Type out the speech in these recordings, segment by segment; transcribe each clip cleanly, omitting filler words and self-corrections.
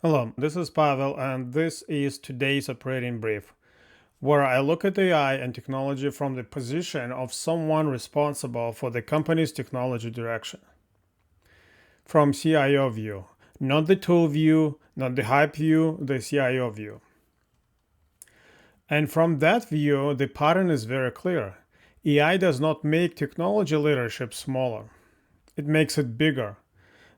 Hello, this is Pavel, and this is today's operating brief, where I look at AI and technology from the position of someone responsible for the company's technology direction. From CIO view, not the tool view, not the hype view, the CIO view. And from that view, the pattern is very clear. AI does not make technology leadership smaller, it makes it bigger.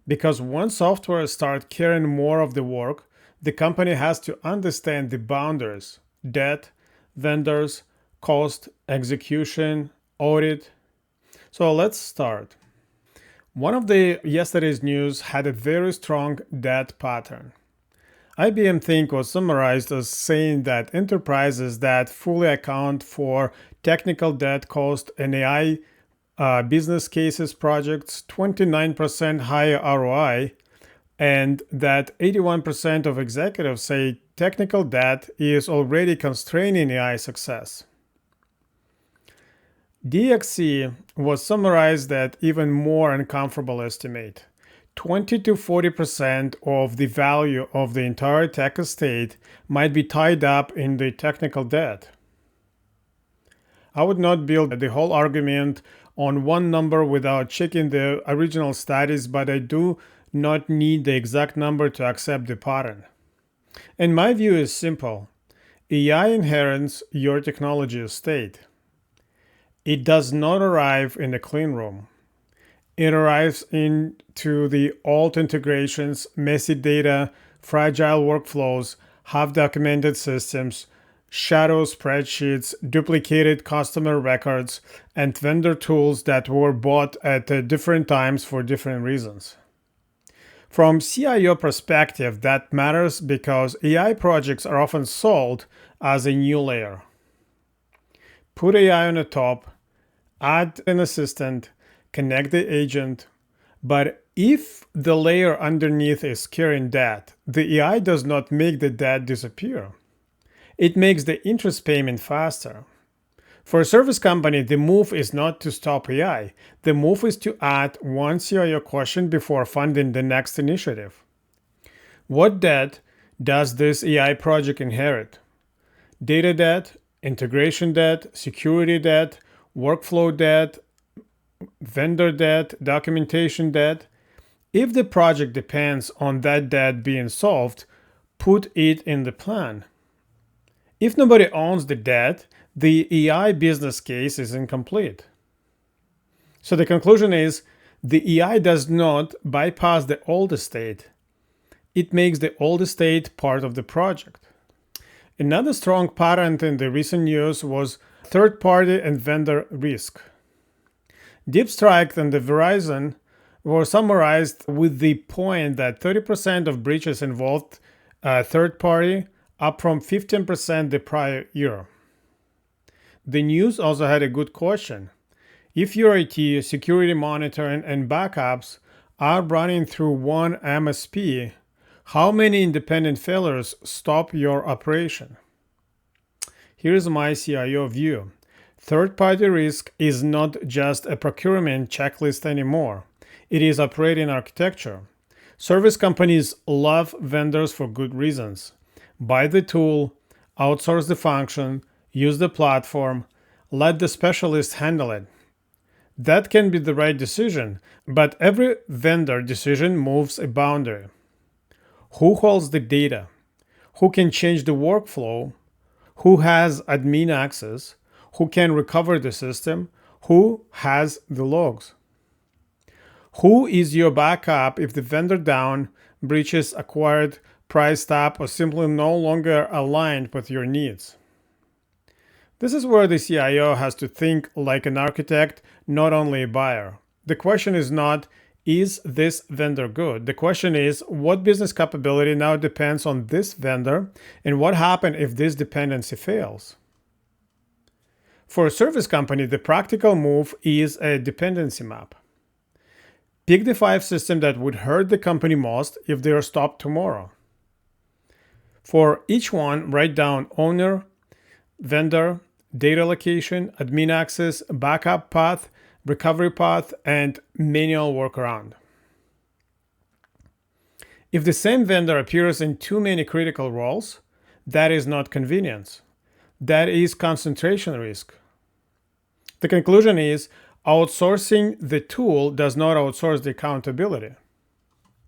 Because once software starts carrying more of the work, the company has to understand the boundaries, debt, vendors, cost, execution, audit. So let's start. One of the yesterday's news had a very strong debt pattern. IBM Think was summarized as saying that enterprises that fully account for technical debt cost and AI business cases projects 29% higher ROI, and that 81% of executives say technical debt is already constraining AI success. DXC was summarized at even more uncomfortable estimate. 20 to 40% of the value of the entire tech estate might be tied up in the technical debt. I would not build the whole argument on one number without checking the original studies, but I do not need the exact number to accept the pattern. And my view is simple. AI inherits your technology estate. It does not arrive in the clean room. It arrives into the old integrations, messy data, fragile workflows, half-documented systems, shadow spreadsheets, duplicated customer records, and vendor tools that were bought at different times for different reasons. From CIO perspective, that matters because AI projects are often sold as a new layer. Put AI on the top, add an assistant, connect the agent, but if the layer underneath is carrying debt, the AI does not make the debt disappear. It makes the interest payment faster. For a service company, the move is not to stop AI. The move is to add one CIO question before funding the next initiative. What debt does this AI project inherit? Data debt, integration debt, security debt, workflow debt, vendor debt, documentation debt. If the project depends on that debt being solved, put it in the plan. If nobody owns the debt, the AI business case is incomplete. So the conclusion is the AI does not bypass the old estate. It makes the old estate part of the project. Another strong pattern in the recent news was third-party and vendor risk. DeepStrike and the Verizon were summarized with the point that 30% of breaches involved third-party, up from 15% the prior year. The news also had a good question. If your IT, security monitoring, and backups are running through one MSP, how many independent failures stop your operation? Here's my CIO view. Third-party risk is not just a procurement checklist anymore. It is operating architecture. Service companies love vendors for good reasons. Buy the tool, outsource the function, use the platform, let the specialist handle it. That can be the right decision, but every vendor decision moves a boundary. Who holds the data? Who can change the workflow? Who has admin access? Who can recover the system? Who has the logs? Who is your backup if the vendor down, breaches acquired, priced up, or simply no longer aligned with your needs? This is where the CIO has to think like an architect, not only a buyer. The question is not, is this vendor good? The question is, what business capability now depends on this vendor, and what happens if this dependency fails? For a service company, the practical move is a dependency map. Pick the 5 systems that would hurt the company most if they are stopped tomorrow. For each one, write down owner, vendor, data location, admin access, backup path, recovery path, and manual workaround. If the same vendor appears in too many critical roles, that is not convenience. That is concentration risk. The conclusion is outsourcing the tool does not outsource the accountability.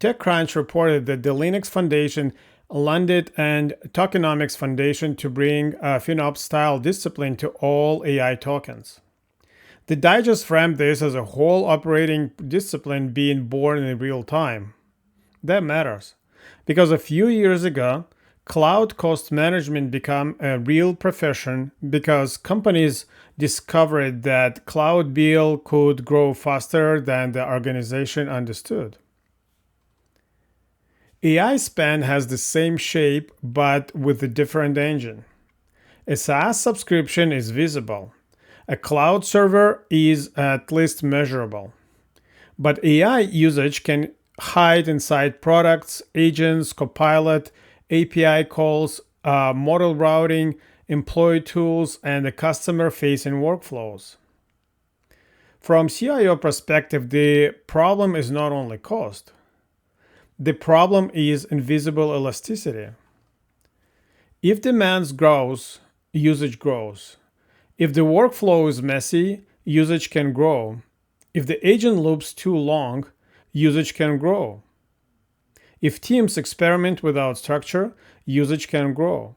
TechCrunch reported that the Linux Foundation landed and Tokenomics Foundation to bring a FinOps-style discipline to all AI tokens. The digest framed this as a whole operating discipline being born in real time. That matters, because a few years ago, cloud cost management became a real profession because companies discovered that cloud bill could grow faster than the organization understood. AI spend has the same shape but with a different engine. A SaaS subscription is visible. A cloud server is at least measurable. But AI usage can hide inside products, agents, Copilot, API calls, model routing, employee tools, and the customer-facing workflows. From CIO perspective, the problem is not only cost. The problem is invisible elasticity. If demand grows, usage grows. If the workflow is messy, usage can grow. If the agent loops too long, usage can grow. If teams experiment without structure, usage can grow.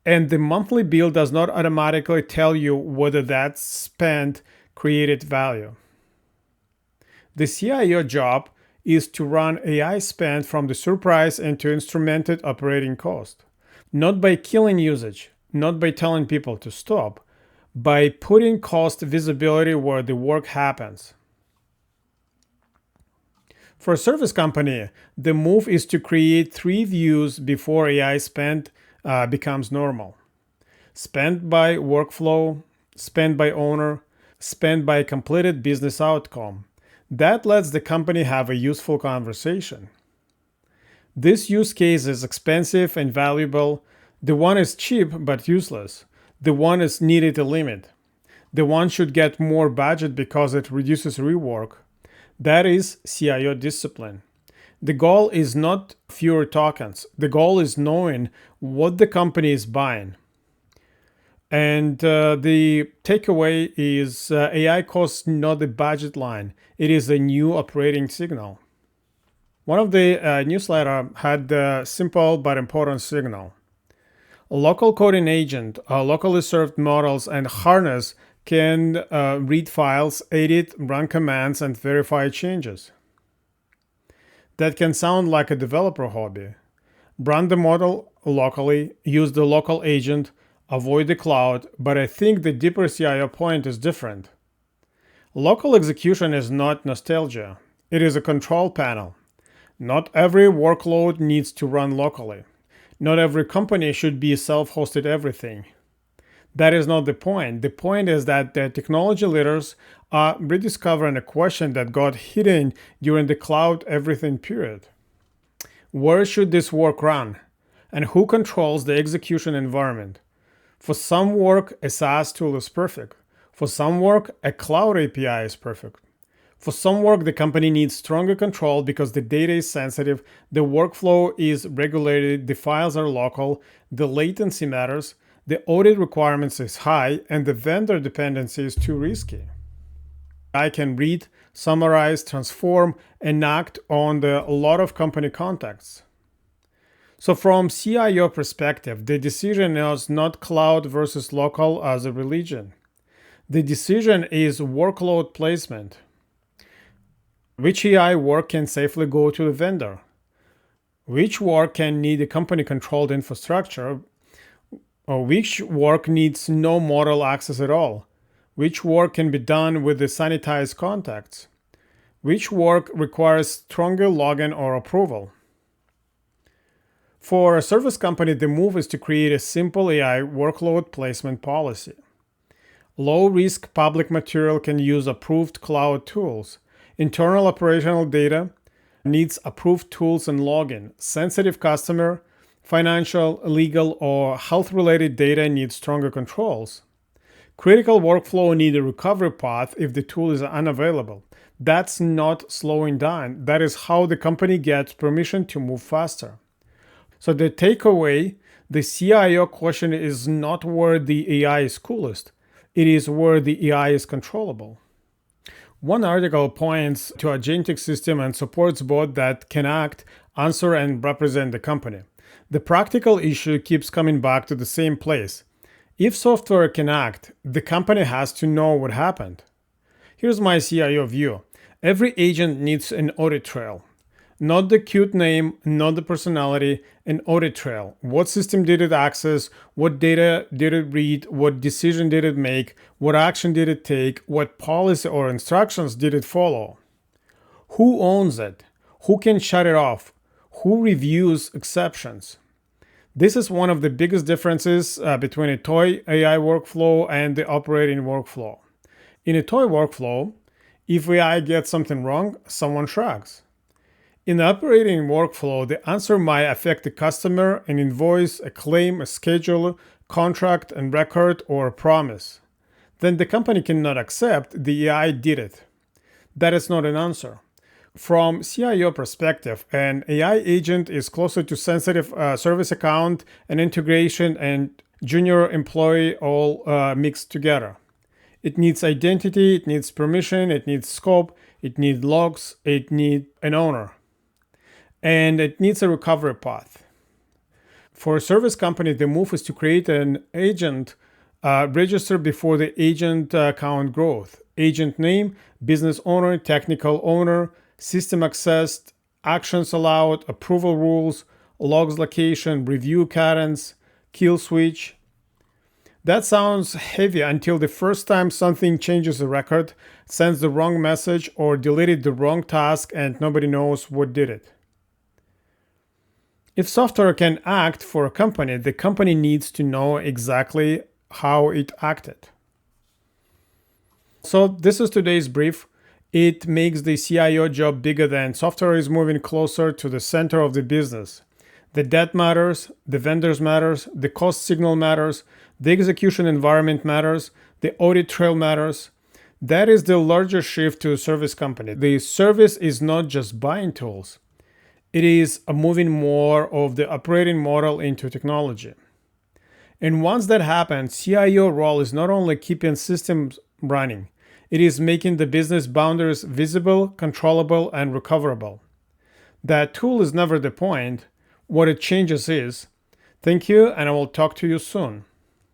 And the monthly bill does not automatically tell you whether that spend created value. The CIO job is to run AI spend from the surprise into instrumented operating cost. Not by killing usage, not by telling people to stop, by putting cost visibility where the work happens. For a service company, the move is to create 3 views before AI spend becomes normal. Spend by workflow, spend by owner, spend by completed business outcome. That lets the company have a useful conversation. This use case is expensive and valuable. The one is cheap but useless. The one is needed a limit. The one should get more budget because it reduces rework. That is CIO discipline. The goal is not fewer tokens. The goal is knowing what the company is buying. And the takeaway is AI costs not the budget line. It is a new operating signal. One of the newsletter had the simple but important signal. A local coding agent, locally served models, and harness can read files, edit, run commands, and verify changes. That can sound like a developer hobby. Run the model locally, use the local agent, avoid the cloud, but I think the deeper CIO point is different. Local execution is not nostalgia. It is a control panel. Not every workload needs to run locally. Not every company should be self-hosted everything. That is not the point. The point is that the technology leaders are rediscovering a question that got hidden during the cloud everything period. Where should this work run? And who controls the execution environment? For some work, a SaaS tool is perfect. For some work, a cloud API is perfect. For some work, the company needs stronger control because the data is sensitive, the workflow is regulated, the files are local, the latency matters, the audit requirements is high, and the vendor dependency is too risky. I can read, summarize, transform, and act on a lot of company contexts. So from CIO perspective, the decision is not cloud versus local as a religion. The decision is workload placement. Which AI work can safely go to the vendor? Which work can need a company-controlled infrastructure? Or which work needs no model access at all? Which work can be done with the sanitized contacts? Which work requires stronger login or approval? For a service company, the move is to create a simple AI workload placement policy. Low-risk public material can use approved cloud tools. Internal operational data needs approved tools and login. Sensitive customer, financial, legal, or health-related data needs stronger controls. Critical workflow need a recovery path if the tool is unavailable. That's not slowing down. That is how the company gets permission to move faster. So the takeaway, the CIO question is not where the AI is coolest. It is where the AI is controllable. One article points to a agentic system and supports both that can act, answer, and represent the company. The practical issue keeps coming back to the same place. If software can act, the company has to know what happened. Here's my CIO view. Every agent needs an audit trail. Not the cute name, not the personality, an audit trail. What system did it access? What data did it read? What decision did it make? What action did it take? What policy or instructions did it follow? Who owns it? Who can shut it off? Who reviews exceptions? This is one of the biggest differences between a toy AI workflow and the operating workflow. In a toy workflow, if AI gets something wrong, someone shrugs. In the operating workflow, the answer might affect the customer, an invoice, a claim, a schedule, contract and record, or a promise. Then the company cannot accept the AI did it. That is not an answer. From CIO perspective, an AI agent is closer to sensitive service account and integration and junior employee all mixed together. It needs identity, it needs permission, it needs scope, it needs logs, it needs an owner. And it needs a recovery path. For a service company, the move is to create an agent register before the agent count growth. Agent name, business owner, technical owner, system accessed, actions allowed, approval rules, logs location, review cadence, kill switch. That sounds heavy until the first time something changes a record, sends the wrong message, or deleted the wrong task and nobody knows what did it. If software can act for a company, the company needs to know exactly how it acted. So this is today's brief. It makes the CIO job bigger than software is moving closer to the center of the business. The debt matters, the vendors matters, the cost signal matters, the execution environment matters, the audit trail matters. That is the larger shift to a service company. The service is not just buying tools. It is moving more of the operating model into technology. And once that happens, CIO role is not only keeping systems running, it is making the business boundaries visible, controllable, and recoverable. That tool is never the point. What it changes is. Thank you, and I will talk to you soon.